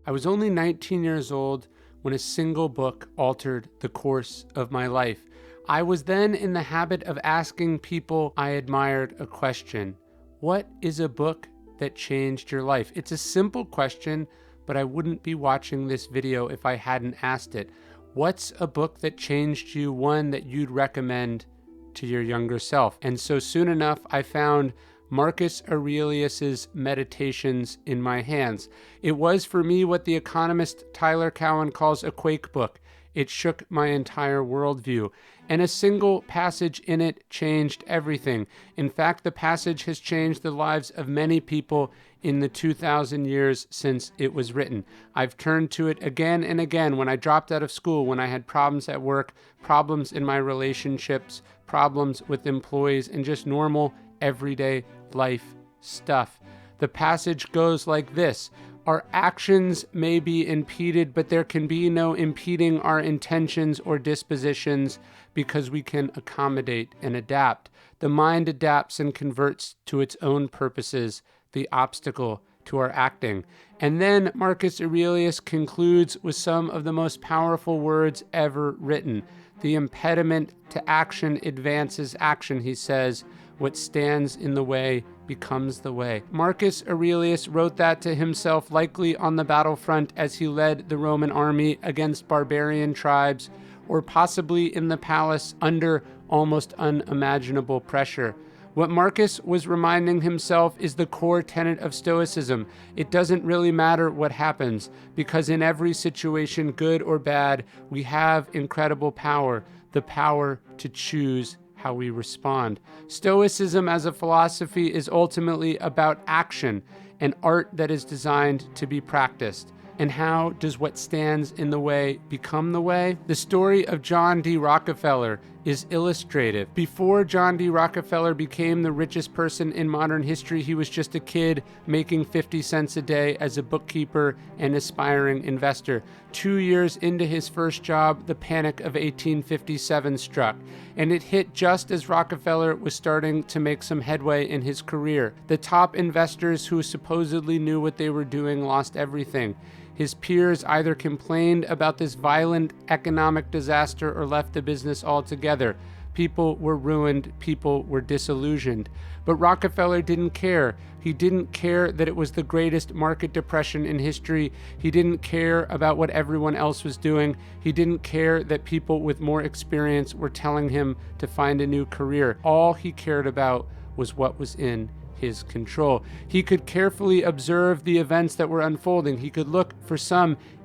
I was only 19 years old when a single book altered the course of my life. I was then in the habit of asking people I admired a question. What is a book that changed your life? It's a simple question, but I wouldn't be watching this video if I hadn't asked it. What's a book that changed you, one that you'd recommend to your younger self? And so soon enough, I found Marcus Aurelius's Meditations in my hands. It was for me what the economist Tyler Cowen calls a quake book. It shook my entire worldview, and a single passage in it changed everything. In fact, the passage has changed the lives of many people in the 2,000 years since it was written. I've turned to it again and again when I dropped out of school, when I had problems at work, problems in my relationships, problems with employees, and just normal, everyday life stuff. The passage goes like this: our actions may be impeded, but there can be no impeding our intentions or dispositions because we can accommodate and adapt. The mind adapts and converts to its own purposes the obstacle to our acting. And then Marcus Aurelius concludes with some of the most powerful words ever written. The impediment to action advances action, he says. What stands in the way becomes the way. Marcus Aurelius wrote that to himself, likely on the battlefront as he led the Roman army against barbarian tribes, or possibly in the palace under almost unimaginable pressure. What Marcus was reminding himself is the core tenet of Stoicism. It doesn't really matter what happens, because in every situation, good or bad, we have incredible power, the power to choose how we respond. Stoicism as a philosophy is ultimately about action, an art that is designed to be practiced. And how does what stands in the way become the way? The story of John D Rockefeller is illustrative. Before John D Rockefeller became the richest person in modern history, he was just a kid making 50 cents a day as a bookkeeper and aspiring investor. 2 years into his first job, the Panic of 1857 struck, and it hit just as Rockefeller was starting to make some headway in his career. The top investors who supposedly knew what they were doing lost everything. His peers either complained about this violent economic disaster or left the business altogether. People were ruined, people were disillusioned. But Rockefeller didn't care. He didn't care that it was the greatest market depression in history. He didn't care about what everyone else was doing. He didn't care that people with more experience were telling him to find a new career. All he cared about was what was in his control. He could carefully observe the events that were unfolding. He could look for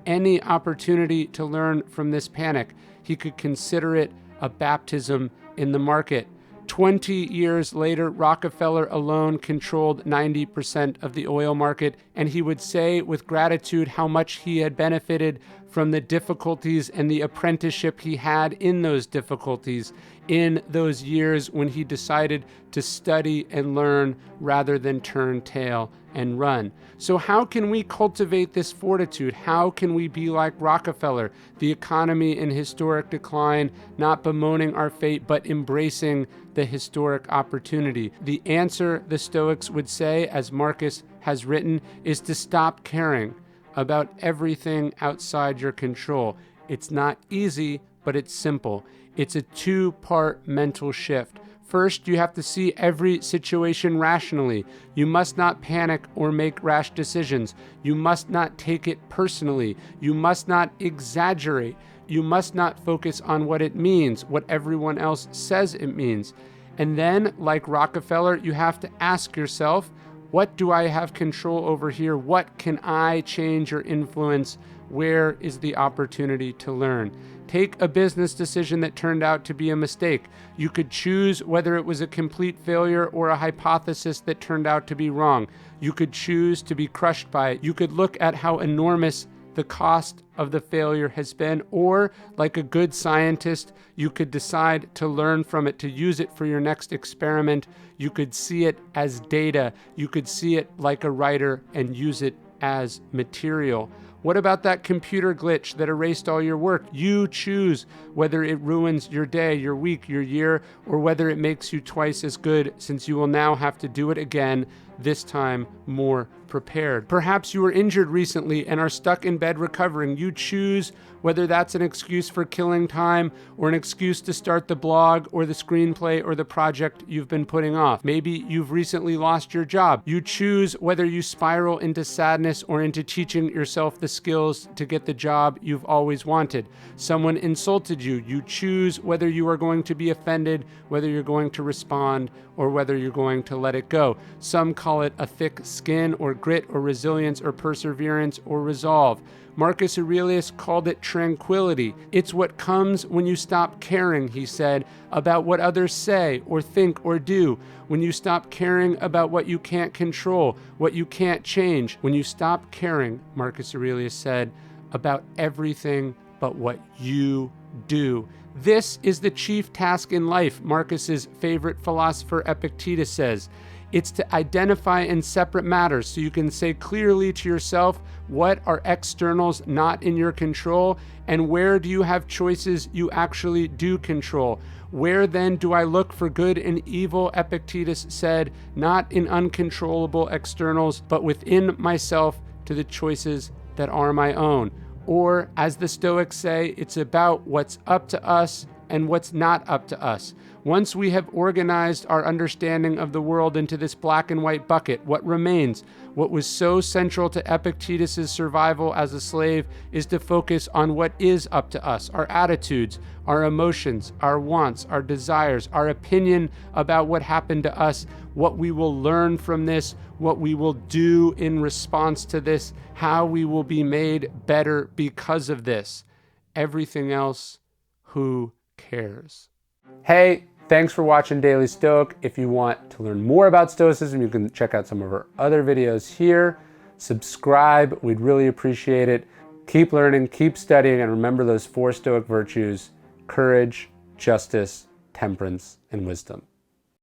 any opportunity to learn from this panic. He could consider it a baptism in the market. 20 years later, Rockefeller alone controlled 90% of the oil market, and he would say with gratitude how much he had benefited from the difficulties and the apprenticeship he had in those difficulties, in those years when he decided to study and learn rather than turn tail and run. So how can we cultivate this fortitude? How can we be like Rockefeller, the economy in historic decline, not bemoaning our fate, but embracing the historic opportunity? The answer, the Stoics would say, as Marcus has written, is to stop caring about everything outside your control. It's not easy, but it's simple. It's a two-part mental shift. First, you have to see every situation rationally. You must not panic or make rash decisions. You must not take it personally. You must not exaggerate. You must not focus on what it means, what everyone else says it means. And then, like Rockefeller, you have to ask yourself, what do I have control over here? What can I change or influence? Where is the opportunity to learn? Take a business decision that turned out to be a mistake. You could choose whether it was a complete failure or a hypothesis that turned out to be wrong. You could choose to be crushed by it. You could look at how enormous the cost of the failure has been, or like a good scientist, you could decide to learn from it, to use it for your next experiment. You could see it as data. You could see it like a writer and use it as material. What about that computer glitch that erased all your work? You choose whether it ruins your day, your week, your year, or whether it makes you twice as good, since you will now have to do it again, this time more prepared. Perhaps you were injured recently and are stuck in bed recovering. You choose whether that's an excuse for killing time or an excuse to start the blog or the screenplay or the project you've been putting off. Maybe you've recently lost your job. You choose whether you spiral into sadness or into teaching yourself the skills to get the job you've always wanted. Someone insulted you. You choose whether you are going to be offended, whether you're going to respond, or whether you're going to let it go. Some call it a thick skin or grit or resilience or perseverance or resolve. Marcus Aurelius called it tranquility. It's what comes when you stop caring, he said, about what others say or think or do. When you stop caring about what you can't control, what you can't change. When you stop caring, Marcus Aurelius said, about everything but what you do. This is the chief task in life, Marcus's favorite philosopher Epictetus says. It's to identify in separate matters so you can say clearly to yourself what are externals not in your control and where do you have choices you actually do control. Where then do I look for good and evil, Epictetus said, not in uncontrollable externals, but within myself to the choices that are my own. Or, as the Stoics say, it's about what's up to us and what's not up to us. Once we have organized our understanding of the world into this black and white bucket, what remains? What was so central to Epictetus's survival as a slave is to focus on what is up to us, our attitudes, our emotions, our wants, our desires, our opinion about what happened to us, what we will learn from this, what we will do in response to this, how we will be made better because of this. Everything else, who cares? Hey, thanks for watching Daily Stoic. If you want to learn more about Stoicism, you can check out some of our other videos here. Subscribe, we'd really appreciate it. Keep learning, keep studying, and remember those 4 Stoic virtues: courage, justice, temperance, and wisdom.